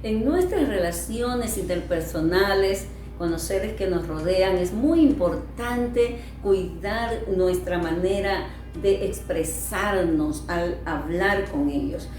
En nuestras relaciones interpersonales con los seres que nos rodean es muy importante cuidar nuestra manera de expresarnos al hablar con ellos,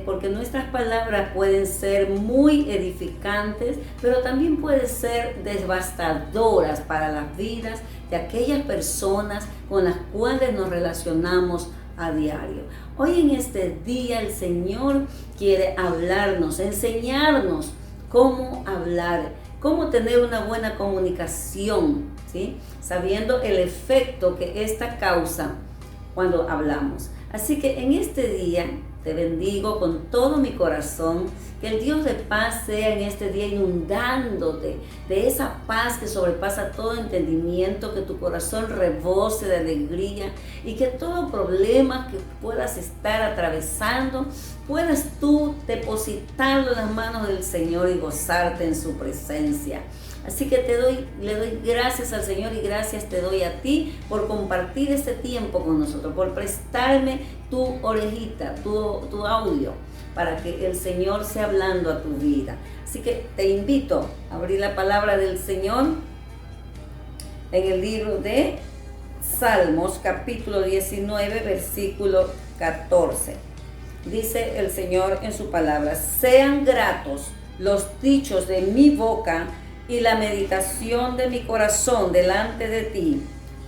porque nuestras palabras pueden ser muy edificantes, pero también pueden ser devastadoras para las vidas de aquellas personas con las cuales nos relacionamos a diario. Hoy en este día el Señor quiere hablarnos, enseñarnos cómo hablar, cómo tener una buena comunicación, ¿sí? Sabiendo el efecto que esta causa cuando hablamos. Así que en este día te bendigo con todo mi corazón, que el Dios de paz sea en este día inundándote de esa paz que sobrepasa todo entendimiento, que tu corazón rebose de alegría y que todo problema que puedas estar atravesando, puedas tú depositarlo en las manos del Señor y gozarte en su presencia. Así que le doy gracias al Señor y gracias te doy a ti por compartir este tiempo con nosotros, por prestarme tu orejita, tu audio, para que el Señor sea hablando a tu vida. Así que te invito a abrir la palabra del Señor en el libro de Salmos, capítulo 19, versículo 14. Dice el Señor en su palabra: sean gratos los dichos de mi boca y la meditación de mi corazón delante de ti,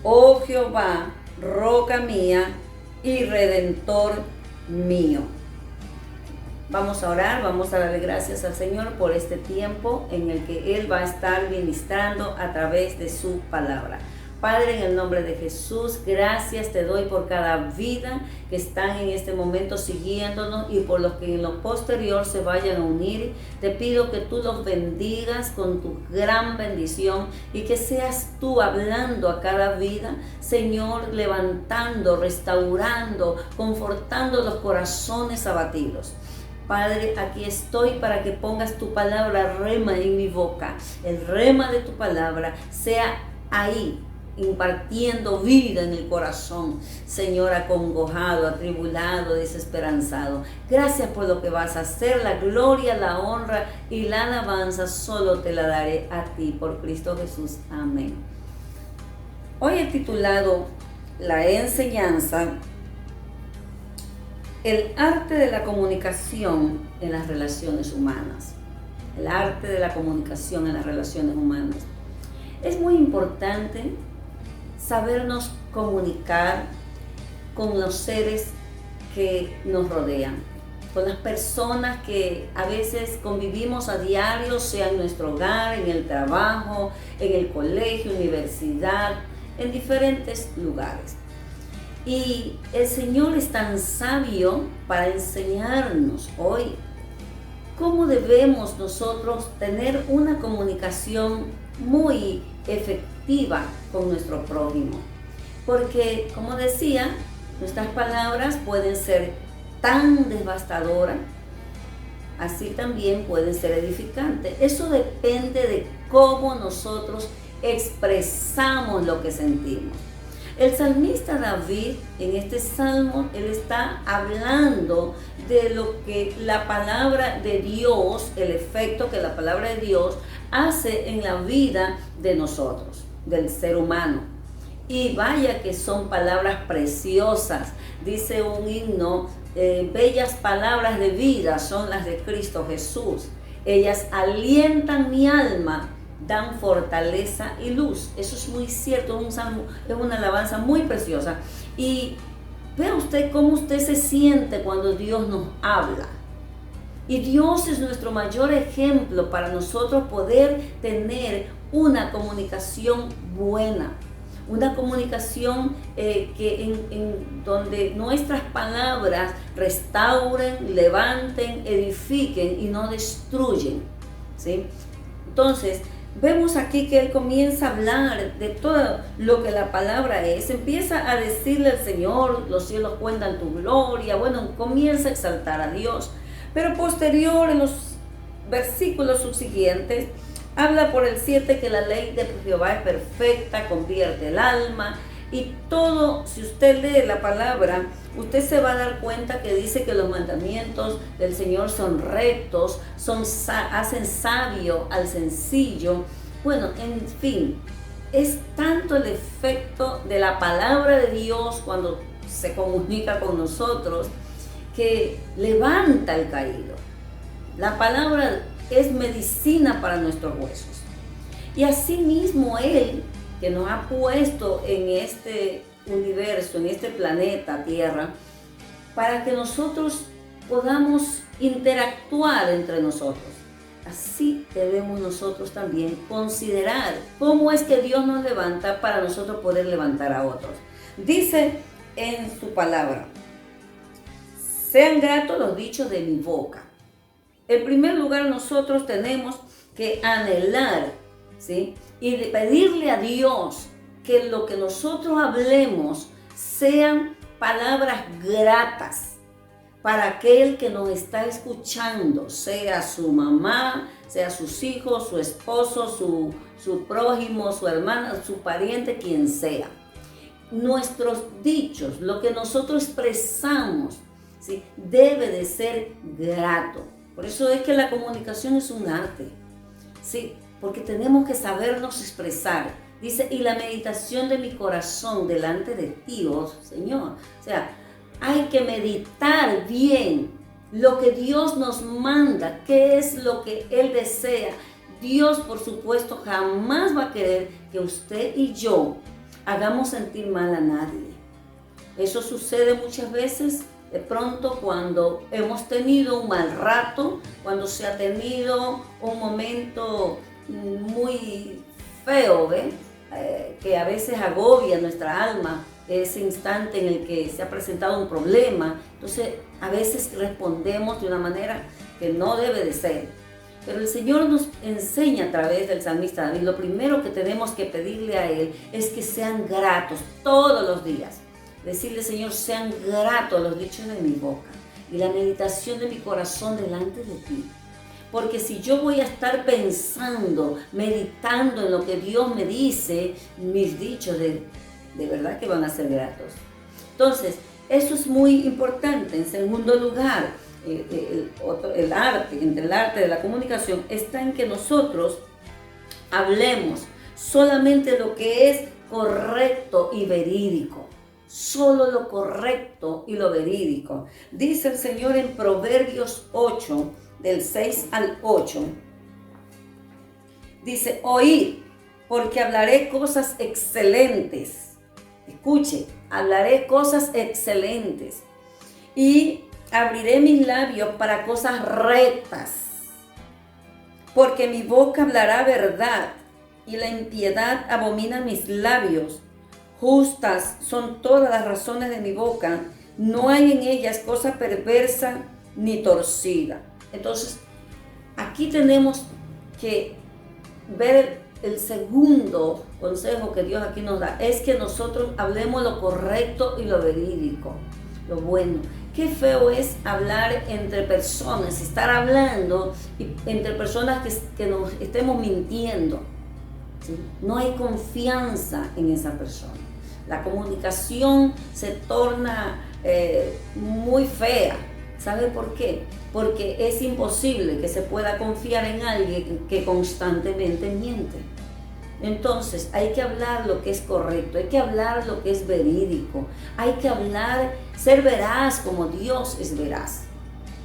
oh Jehová, roca mía y redentor mío. Vamos a orar, vamos a darle gracias al Señor por este tiempo en el que Él va a estar ministrando a través de su palabra. Padre, en el nombre de Jesús, gracias te doy por cada vida que están en este momento siguiéndonos y por los que en lo posterior se vayan a unir. Te pido que tú los bendigas con tu gran bendición y que seas tú hablando a cada vida, Señor, levantando, restaurando, confortando los corazones abatidos. Padre, aquí estoy para que pongas tu palabra rema en mi boca. El rema de tu palabra sea ahí, impartiendo vida en el corazón, Señor, acongojado, atribulado, desesperanzado. Gracias por lo que vas a hacer. La gloria, la honra y la alabanza solo te la daré a ti, por Cristo Jesús. Amén. Hoy he titulado la enseñanza El arte de la comunicación en las relaciones humanas. El arte de la comunicación en las relaciones humanas. Es muy importante sabernos comunicar con los seres que nos rodean, con las personas que a veces convivimos a diario, sea en nuestro hogar, en el trabajo, en el colegio, universidad, en diferentes lugares. Y el Señor es tan sabio para enseñarnos hoy cómo debemos nosotros tener una comunicación muy efectiva con nuestro prójimo. Porque, como decía, nuestras palabras pueden ser tan devastadoras, así también pueden ser edificantes. Eso depende de cómo nosotros expresamos lo que sentimos. El salmista David, en este salmo, él está hablando de lo que la palabra de Dios, el efecto que la palabra de Dios hace en la vida de nosotros, del ser humano. Y vaya que son palabras preciosas. Dice un himno, bellas palabras de vida son las de Cristo Jesús. Ellas alientan mi alma, dan fortaleza y luz. Eso es muy cierto, es un salmo, es una alabanza muy preciosa. Y vea usted cómo usted se siente cuando Dios nos habla. Y Dios es nuestro mayor ejemplo para nosotros poder tener una comunicación buena. Una comunicación en donde nuestras palabras restauren, levanten, edifiquen y no destruyen, ¿sí? Entonces, vemos aquí que él comienza a hablar de todo lo que la palabra es. Empieza a decirle al Señor, los cielos cuentan tu gloria. Bueno, comienza a exaltar a Dios. Pero posterior, en los versículos subsiguientes, habla por el 7 que la ley de Jehová es perfecta, convierte el alma. Y todo, si usted lee la palabra, usted se va a dar cuenta que dice que los mandamientos del Señor son rectos, hacen sabio al sencillo. Bueno, en fin, es tanto el efecto de la palabra de Dios cuando se comunica con nosotros que levanta el caído. La palabra es medicina para nuestros huesos. Y asimismo Él, que nos ha puesto en este universo, en este planeta Tierra, para que nosotros podamos interactuar entre nosotros. Así debemos nosotros también considerar cómo es que Dios nos levanta para nosotros poder levantar a otros. Dice en su palabra: sean gratos los dichos de mi boca. En primer lugar, nosotros tenemos que anhelar, ¿sí?, y pedirle a Dios que lo que nosotros hablemos sean palabras gratas para aquel que nos está escuchando, sea su mamá, sea sus hijos, su esposo, su prójimo, su hermana, su pariente, quien sea. Nuestros dichos, lo que nosotros expresamos, ¿sí?, debe de ser grato. Por eso es que la comunicación es un arte, ¿sí?, porque tenemos que sabernos expresar. Dice, y la meditación de mi corazón delante de ti, oh Señor. O sea, hay que meditar bien lo que Dios nos manda, qué es lo que Él desea. Dios, por supuesto, jamás va a querer que usted y yo hagamos sentir mal a nadie. Eso sucede muchas veces, de pronto, cuando hemos tenido un mal rato, cuando se ha tenido un momento muy feo, que a veces agobia nuestra alma, ese instante en el que se ha presentado un problema. Entonces a veces respondemos de una manera que no debe de ser, pero el Señor nos enseña a través del salmista David, lo primero que tenemos que pedirle a Él es que sean gratos todos los días. Decirle: Señor, sean gratos los dichos de mi boca y la meditación de mi corazón delante de ti. Porque si yo voy a estar pensando, meditando en lo que Dios me dice, mis dichos de verdad que van a ser gratos. Entonces, eso es muy importante. En segundo lugar, el arte de la comunicación está en que nosotros hablemos solamente lo que es correcto y verídico. Solo lo correcto y lo verídico. Dice el Señor en Proverbios 8, del 6 al 8, dice: oíd, porque hablaré cosas excelentes. Escuche, hablaré cosas excelentes y abriré mis labios para cosas rectas, porque mi boca hablará verdad y la impiedad abomina mis labios. Justas son todas las razones de mi boca, no hay en ellas cosa perversa ni torcida. Entonces, aquí tenemos que ver el segundo consejo que Dios aquí nos da, es que nosotros hablemos lo correcto y lo verídico, lo bueno. Qué feo es hablar entre personas, estar hablando entre personas que nos estemos mintiendo, ¿sí? No hay confianza en esa persona. La comunicación se torna muy fea. ¿Sabe por qué? Porque es imposible que se pueda confiar en alguien que constantemente miente. Entonces hay que hablar lo que es correcto, hay que hablar lo que es verídico, hay que hablar, ser veraz como Dios es veraz.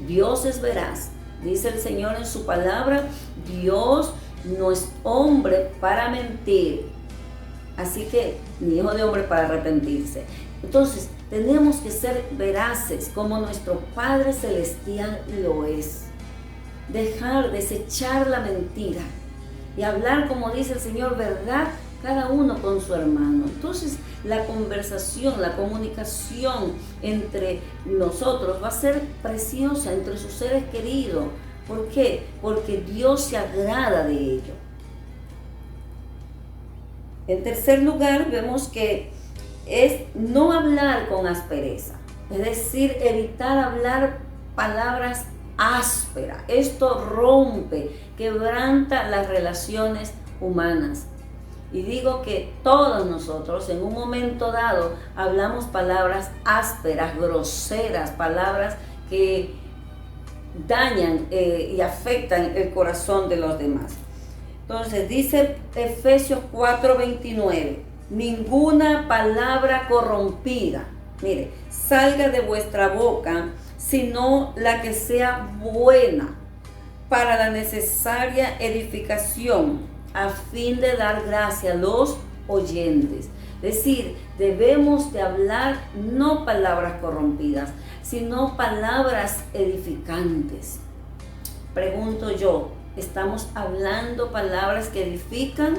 Dios es veraz. Dice el Señor en su palabra: Dios no es hombre para mentir, así que ni hijo de hombre para arrepentirse. Entonces tenemos que ser veraces como nuestro Padre Celestial lo es. Desechar la mentira y hablar, como dice el Señor, verdad, cada uno con su hermano. Entonces la conversación, la comunicación entre nosotros va a ser preciosa, entre sus seres queridos. ¿Por qué? Porque Dios se agrada de ello. En tercer lugar, vemos que es no hablar con aspereza, es decir, evitar hablar palabras ásperas. Esto rompe, quebranta las relaciones humanas. Y digo que todos nosotros en un momento dado hablamos palabras ásperas, groseras, palabras que dañan y afectan el corazón de los demás. Entonces dice Efesios 4:29, ninguna palabra corrompida, mire, salga de vuestra boca, sino la que sea buena para la necesaria edificación, a fin de dar gracia a los oyentes. Es decir, debemos de hablar no palabras corrompidas, sino palabras edificantes. Pregunto yo, ¿estamos hablando palabras que edifican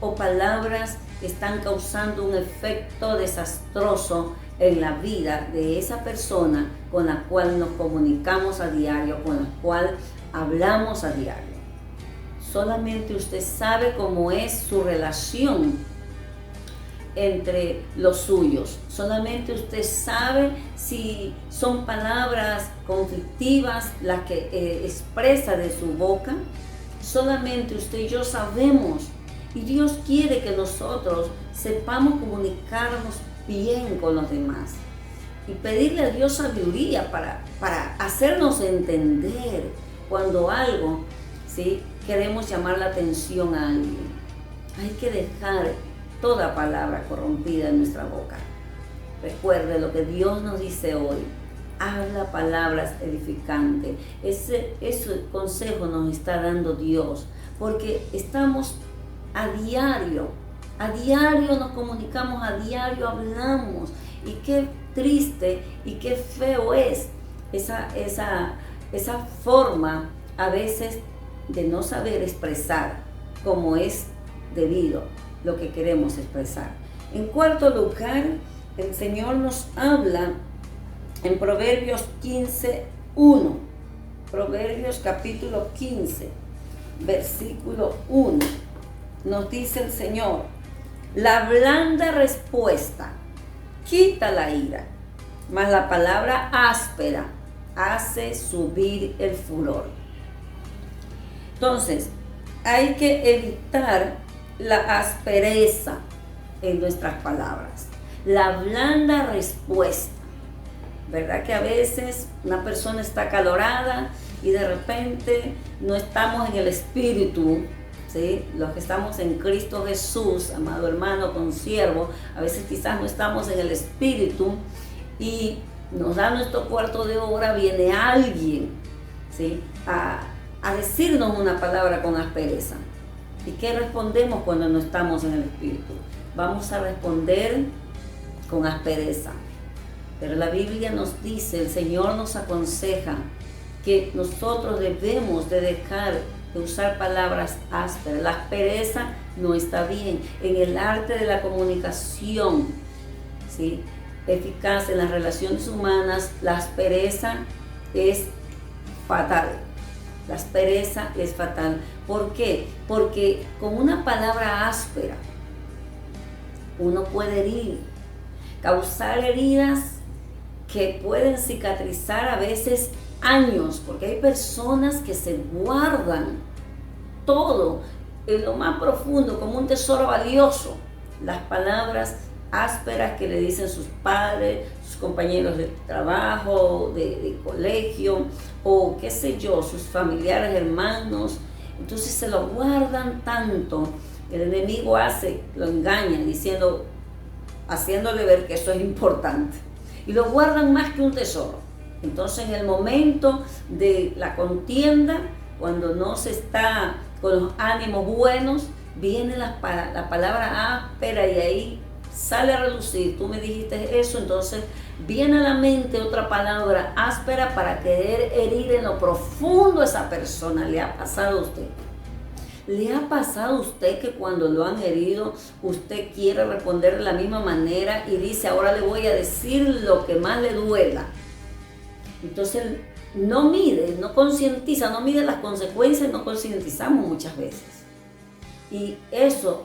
o palabras que están causando un efecto desastroso en la vida de esa persona con la cual nos comunicamos a diario, con la cual hablamos a diario? Solamente usted sabe cómo es su relación entre los suyos. Solamente usted sabe si son palabras conflictivas las que expresa de su boca. Solamente usted y yo sabemos. Y Dios quiere que nosotros sepamos comunicarnos bien con los demás. Y pedirle a Dios sabiduría para hacernos entender cuando algo, ¿sí?, queremos llamar la atención a alguien. Hay que dejar toda palabra corrompida en nuestra boca. Recuerde lo que Dios nos dice hoy. Habla palabras edificantes. Ese consejo nos está dando Dios, porque estamos a diario nos comunicamos, a diario hablamos. Y qué triste y qué feo es esa forma a veces de no saber expresar como es debido lo que queremos expresar. En cuarto lugar, el Señor nos habla en Proverbios 15:1. Proverbios capítulo 15, versículo 1. Nos dice el Señor, la blanda respuesta quita la ira, mas la palabra áspera hace subir el furor. Entonces, hay que evitar la aspereza en nuestras palabras, la blanda respuesta. ¿Verdad que a veces una persona está acalorada y de repente no estamos en el espíritu? ¿Sí? Los que estamos en Cristo Jesús, amado hermano, consiervo, a veces quizás no estamos en el espíritu y nos da nuestro cuarto de hora, viene alguien, ¿sí?, a decirnos una palabra con aspereza. ¿Y qué respondemos cuando no estamos en el espíritu? Vamos a responder con aspereza. Pero la Biblia nos dice, el Señor nos aconseja que nosotros debemos de dejar de usar palabras ásperas. La aspereza no está bien. En el arte de la comunicación, ¿sí?, eficaz en las relaciones humanas, la aspereza es fatal. La aspereza es fatal. ¿Por qué? Porque con una palabra áspera uno puede herir, causar heridas que pueden cicatrizar a veces años, porque hay personas que se guardan todo en lo más profundo como un tesoro valioso. Las palabras ásperas que le dicen sus padres, sus compañeros de trabajo, de colegio, o qué sé yo, sus familiares, hermanos. Entonces se lo guardan tanto. El enemigo lo engaña haciéndole ver que eso es importante. Y lo guardan más que un tesoro. Entonces en el momento de la contienda, cuando no se está con los ánimos buenos, viene la palabra áspera y ahí sale a relucir. Tú me dijiste eso, entonces viene a la mente otra palabra áspera para querer herir en lo profundo a esa persona. ¿Le ha pasado a usted? ¿Le ha pasado a usted que cuando lo han herido, usted quiere responder de la misma manera y dice, ahora le voy a decir lo que más le duela? Entonces no mide, no concientiza, no mide las consecuencias, no concientizamos muchas veces. Y eso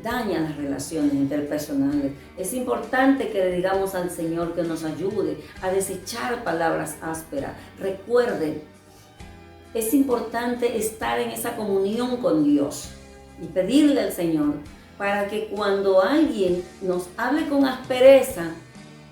daña las relaciones interpersonales. Es importante que le digamos al Señor que nos ayude a desechar palabras ásperas. Recuerden, es importante estar en esa comunión con Dios y pedirle al Señor para que cuando alguien nos hable con aspereza,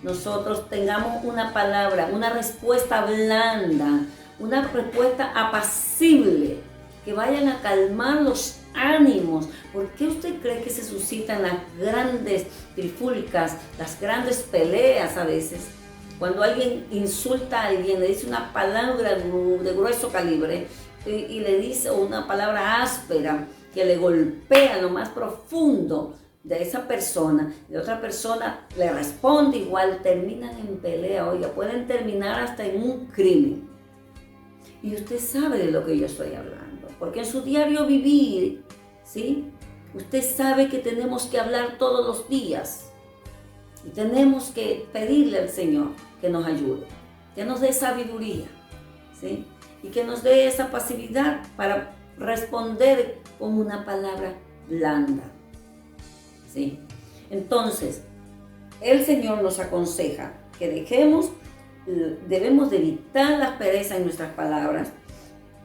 nosotros tengamos una palabra, una respuesta blanda, una respuesta apacible, que vayan a calmar los ánimos. ¿Por qué usted cree que se suscitan las grandes trifulcas, las grandes peleas a veces? Cuando alguien insulta a alguien, le dice una palabra de grueso calibre y le dice una palabra áspera que le golpea lo más profundo de esa persona, y otra persona le responde igual, terminan en pelea, oiga, pueden terminar hasta en un crimen. Y usted sabe de lo que yo estoy hablando, porque en su diario vivir, ¿sí? Usted sabe que tenemos que hablar todos los días y tenemos que pedirle al Señor que nos ayude, que nos dé sabiduría, ¿sí? Y que nos dé esa pasividad para responder con una palabra blanda, ¿sí? Entonces, el Señor nos aconseja que debemos de evitar la aspereza en nuestras palabras.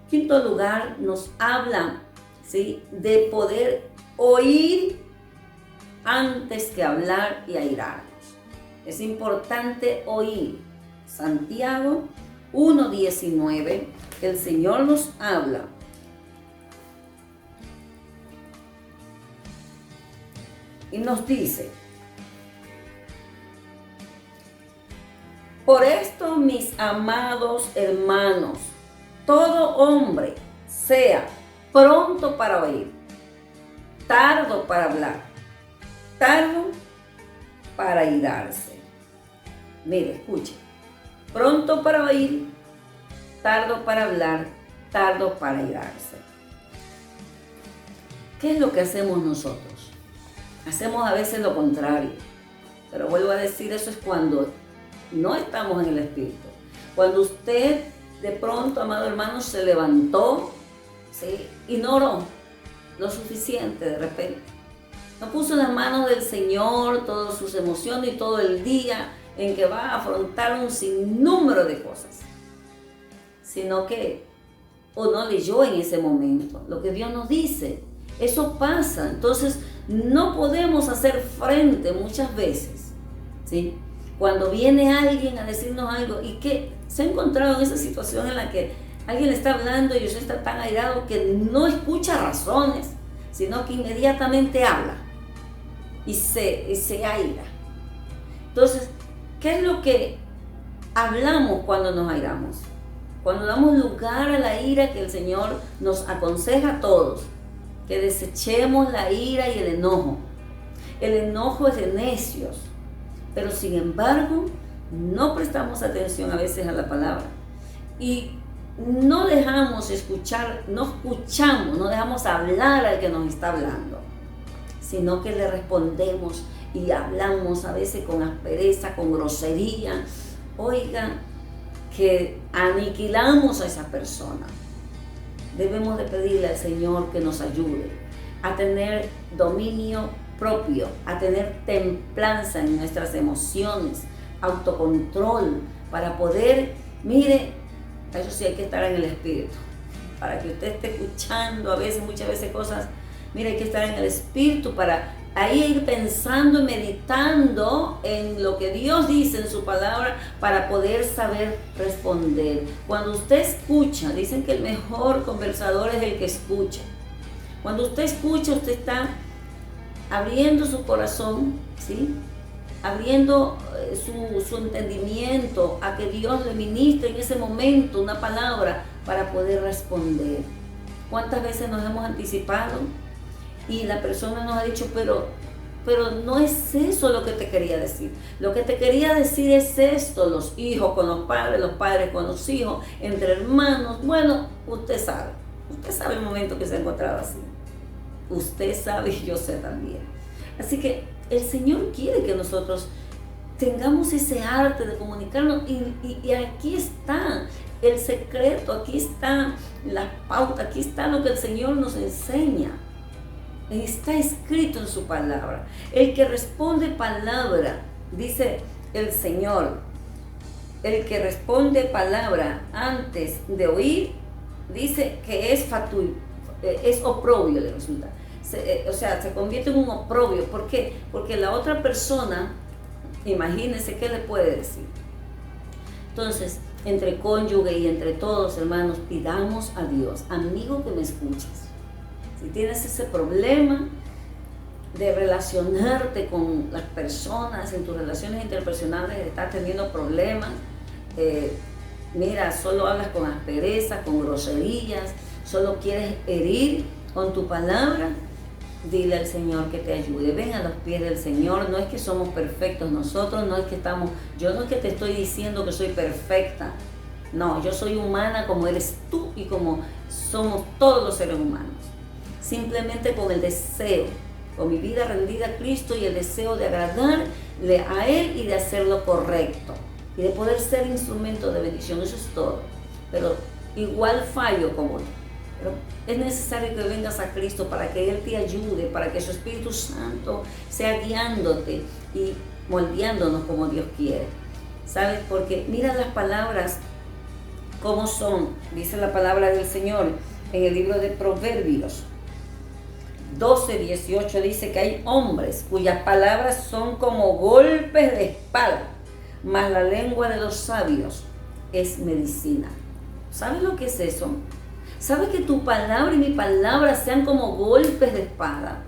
Quinto lugar, nos habla, ¿sí?, de poder oír antes que hablar y airarnos. Es importante oír. Santiago 1:19, el Señor nos habla. Y nos dice: por esto, mis amados hermanos, todo hombre sea pronto para oír, tardo para hablar, tardo para airarse. Mire, escuche. Pronto para oír, tardo para hablar, tardo para airarse. ¿Qué es lo que hacemos nosotros? Hacemos a veces lo contrario. Pero vuelvo a decir, eso es cuando no estamos en el Espíritu. Cuando usted de pronto, amado hermano, se levantó, ¿sí?, y no oró lo suficiente de repente. No puso en las manos del Señor todas sus emociones y todo el día en que va a afrontar un sinnúmero de cosas, sino que o no leyó en ese momento lo que Dios nos dice. Eso pasa. Entonces no podemos hacer frente muchas veces, ¿sí?, cuando viene alguien a decirnos algo y que se ha encontrado en esa situación en la que alguien le está hablando y usted está tan airado que no escucha razones, sino que inmediatamente habla y se aira. Entonces, ¿qué es lo que hablamos cuando nos airamos? Cuando damos lugar a la ira, que el Señor nos aconseja a todos, que desechemos la ira y el enojo. El enojo es de necios, pero sin embargo no prestamos atención a veces a la palabra y no dejamos escuchar, no dejamos hablar al que nos está hablando, sino que le respondemos y hablamos a veces con aspereza, con grosería. Oiga, que aniquilamos a esa persona. Debemos de pedirle al Señor que nos ayude a tener dominio propio, a tener templanza en nuestras emociones, autocontrol, para poder, mire, eso sí hay que estar en el Espíritu, para que usted esté escuchando muchas veces cosas, mire, hay que estar en el Espíritu para ahí ir pensando y meditando en lo que Dios dice en su palabra para poder saber responder. Cuando usted escucha, dicen que el mejor conversador es el que escucha. Cuando usted escucha, usted está abriendo su corazón, ¿sí?, abriendo su entendimiento a que Dios le ministre en ese momento una palabra para poder responder. ¿Cuántas veces nos hemos anticipado y la persona nos ha dicho, pero no es eso lo que te quería decir? Lo que te quería decir es esto: los hijos con los padres con los hijos, entre hermanos. Bueno, usted sabe el momento que se ha encontrado así. Usted sabe y yo sé también. Así que el Señor quiere que nosotros tengamos ese arte de comunicarnos y aquí está el secreto, aquí está la pauta, aquí está lo que el Señor nos enseña. Está escrito en su palabra. El que responde palabra, dice el Señor, el que responde palabra antes de oír, dice que es oprobio, le resulta. se convierte en un oprobio. ¿Por qué? Porque la otra persona, imagínense qué le puede decir. Entonces, entre cónyuge y entre todos, hermanos, pidamos a Dios, amigo que me escuchas, si tienes ese problema de relacionarte con las personas, en tus relaciones interpersonales, estás teniendo problemas, mira, solo hablas con aspereza, con groserías, solo quieres herir con tu palabra, dile al Señor que te ayude. Ven a los pies del Señor. No es que somos perfectos nosotros, yo no es que te estoy diciendo que soy perfecta. No, yo soy humana como eres tú y como somos todos los seres humanos. Simplemente con el deseo, con mi vida rendida a Cristo y el deseo de agradarle a Él y de hacer lo correcto. Y de poder ser instrumento de bendición. Eso es todo. Pero igual fallo como yo. Pero es necesario que vengas a Cristo para que Él te ayude, para que su Espíritu Santo sea guiándote y moldeándonos como Dios quiere. ¿Sabes? Porque mira las palabras cómo son. Dice la palabra del Señor en el libro de Proverbios 12:18, dice que hay hombres cuyas palabras son como golpes de espada, mas la lengua de los sabios es medicina. ¿Sabes lo que es eso? ¿Sabes que tu palabra y mi palabra sean como golpes de espada?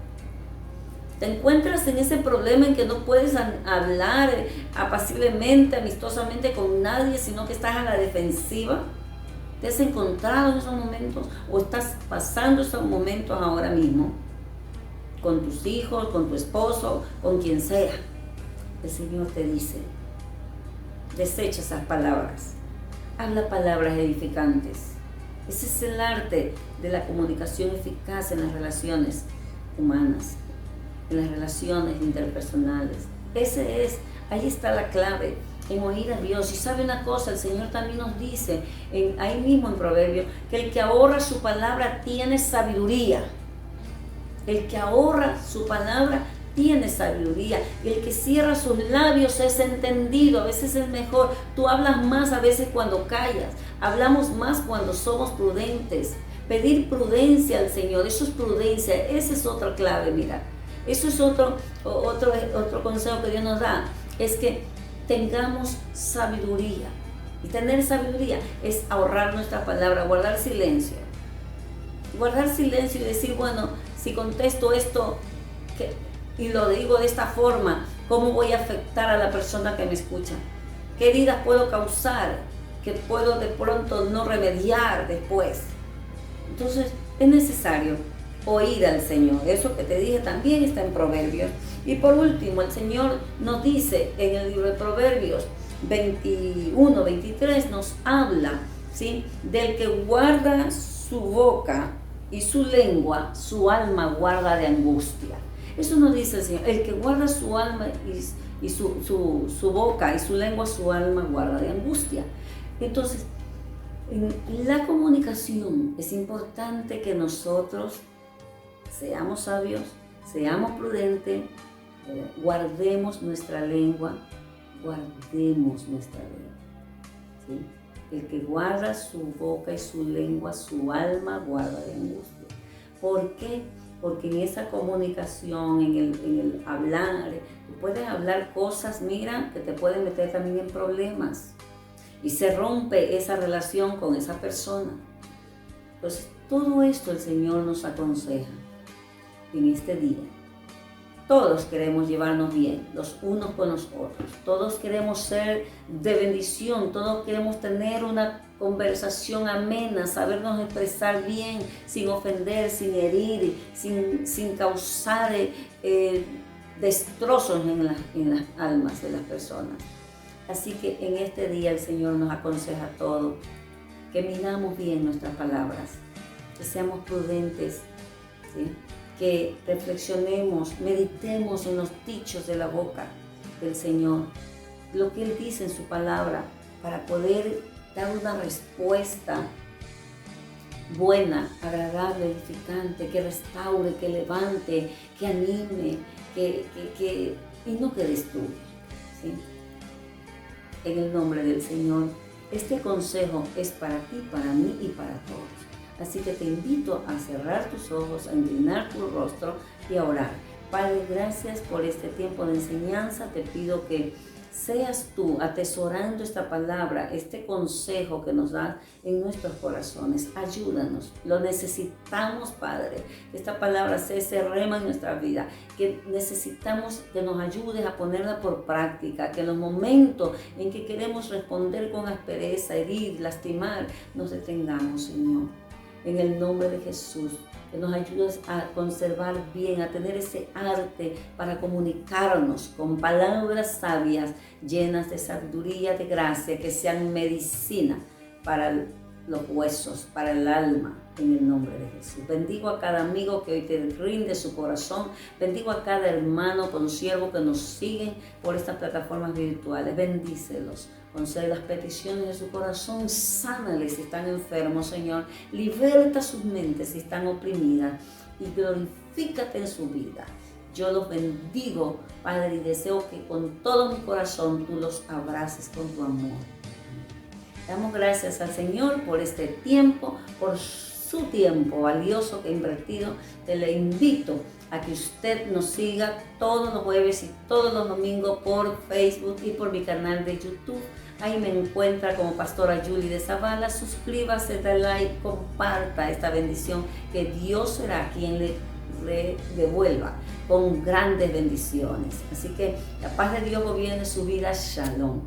Te encuentras en ese problema en que no puedes hablar apaciblemente, amistosamente con nadie, sino que estás a la defensiva. ¿Te has encontrado en esos momentos o estás pasando esos momentos ahora mismo? Con tus hijos, con tu esposo, con quien sea. El Señor te dice, desecha esas palabras. Habla palabras edificantes. Ese es el arte de la comunicación eficaz en las relaciones humanas, en las relaciones interpersonales. Ahí está la clave, en oír a Dios. Y sabe una cosa, el Señor también nos dice, ahí mismo en Proverbios, que el que ahorra su palabra tiene sabiduría. El que ahorra su palabra tiene sabiduría. Y el que cierra sus labios es entendido. A veces es mejor. Tú hablas más a veces cuando callas. Hablamos más cuando somos prudentes. Pedir prudencia al Señor, eso es prudencia. Esa es otra clave, mira. Eso es otro consejo que Dios nos da. Es que tengamos sabiduría. Y tener sabiduría es ahorrar nuestra palabra, guardar silencio. Guardar silencio y decir, bueno, si contesto esto y lo digo de esta forma, ¿cómo voy a afectar a la persona que me escucha? ¿Qué heridas puedo causar que puedo de pronto no remediar después? Entonces es necesario oír al Señor. Eso que te dije también está en Proverbios. Y por último, el Señor nos dice en el libro de Proverbios 21, 23, nos habla, ¿sí?, del que guarda su boca y su lengua, su alma guarda de angustia. Eso nos dice el Señor. El que guarda su alma y su boca y su lengua, su alma guarda de angustia. Entonces, en la comunicación es importante que nosotros seamos sabios, seamos prudentes, guardemos nuestra lengua, ¿sí? El que guarda su boca y su lengua, su alma guarda de angustia. ¿Por qué? Porque en esa comunicación, en el hablar, tú puedes hablar cosas, mira, que te pueden meter también en problemas. Y se rompe esa relación con esa persona. Entonces, todo esto el Señor nos aconseja en este día. Todos queremos llevarnos bien, los unos con los otros. Todos queremos ser de bendición. Todos queremos tener una conversación amena, sabernos expresar bien, sin ofender, sin herir, sin causar destrozos en las almas de las personas. Así que en este día el Señor nos aconseja a todos que miramos bien nuestras palabras, que seamos prudentes, ¿sí?, que reflexionemos, meditemos en los dichos de la boca del Señor, lo que Él dice en su palabra, para poder dar una respuesta buena, agradable, edificante, que restaure, que levante, que anime, y no que destruya, ¿sí? En el nombre del Señor, este consejo es para ti, para mí y para todos. Así que te invito a cerrar tus ojos, a inclinar tu rostro y a orar. Padre, gracias por este tiempo de enseñanza. Te pido que seas tú atesorando esta palabra, este consejo que nos da en nuestros corazones. Ayúdanos, lo necesitamos, Padre. Esta palabra se rema en nuestra vida, que necesitamos que nos ayudes a ponerla por práctica, que en los momentos en que queremos responder con aspereza, herir, lastimar, nos detengamos, Señor. En el nombre de Jesús, que nos ayudes a conservar bien, a tener ese arte para comunicarnos con palabras sabias, llenas de sabiduría, de gracia, que sean medicina para los huesos, para el alma, en el nombre de Jesús. Bendigo a cada amigo que hoy te rinde su corazón. Bendigo a cada hermano, consiervo que nos siguen por estas plataformas virtuales. Bendícelos. Concede las peticiones de su corazón, sánales si están enfermos, Señor. Liberta sus mentes si están oprimidas y glorifícate en su vida. Yo los bendigo, Padre, y deseo que con todo mi corazón tú los abraces con tu amor. Damos gracias al Señor por este tiempo, por su tiempo valioso que ha invertido. Te le invito a que usted nos siga todos los jueves y todos los domingos por Facebook y por mi canal de YouTube. Ahí me encuentra como Pastora Julie de Zavala. Suscríbase, dale like, comparta esta bendición, que Dios será quien le devuelva con grandes bendiciones. Así que la paz de Dios gobierne su vida. Shalom.